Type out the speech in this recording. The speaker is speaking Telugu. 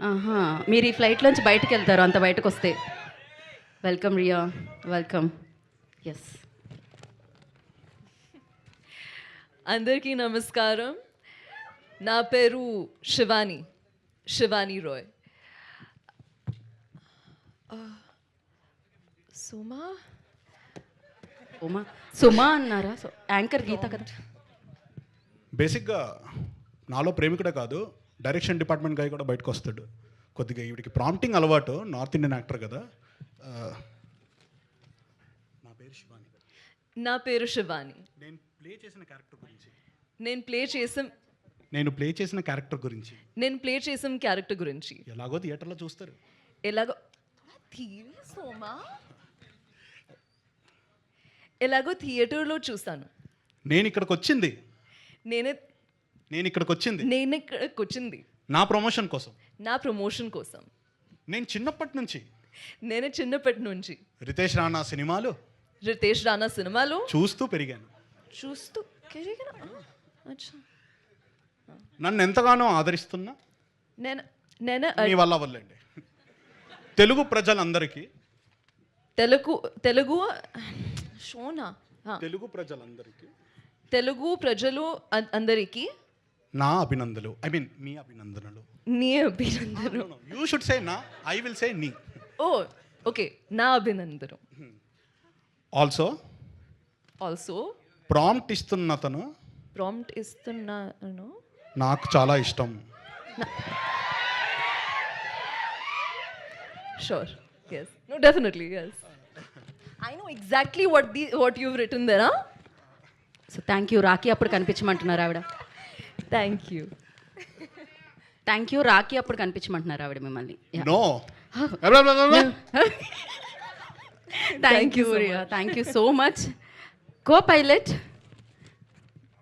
ఆహా! మీరు ఈ ఫ్లైట్‌లోంచి బయటికెళ్తారు అంత బయటకొస్తే. వెల్కమ్ రియా. వెల్కమ్. యెస్. అందరికీ నమస్కారం. నా పేరు శివాని రాయ్. సుమా సుమా అన్నారా? యాంకర్ గీత కదా. బేసిక్గా నాలో ప్రేమికుడే కాదు, డైరెక్షన్ డిపార్ట్మెంట్ గాయ కూడా బయటకు వస్తాడు. కొద్దిగా ఈవిడికి ప్రాంప్టింగ్ అలవాటు, నార్త్ ఇండియన్ యాక్టర్ కదా. నా పేరు శివాని. నేను ప్లే చేసిన క్యారెక్టర్ గురించి నేను ప్లే చేసిన క్యారెక్టర్ గురించి ఎలాగో థియేటర్లో చూస్తారు. ఎలాగో థియేటర్లో చూస్తాను. నేను ఇక్కడికి వచ్చింది నా ప్రమోషన్ కోసం. నేను చిన్నప్పటి నుంచి రితేష్ రానా సినిమాలు చూస్తూ పెరిగాను. నన్ను ఎంతగానో ఆదరిస్తున్నా మీ వల్ల వల్లండి తెలుగు ప్రజలందరికీ తెలుగు ప్రజలు అందరికీ నా అభినందనలు. ఐ మీన్ మీ అభినందనలు. నీ అభినందనలు. యూ షుడ్ సే నా, ఐ విల్ సే నీ. ఓ ఓకే, నా అభినందనలు. ఆల్సో ప్రాంప్ట్ ఇస్తున్నాను నాకు చాలా ఇష్టం. Sure. Yes. No, definitely. Yes. I know exactly what you've written there. Huh? So thank you. Rakhi అప్పుడు కనిపించమంటున్నారు ఆవిడ. Thank you. Thank you. Rakhi అప్పుడు కనిపించమంటున్నారు ఆవిడ మిమ్మల్ని. No. Thank you Riya. Thank you so much. Co pilot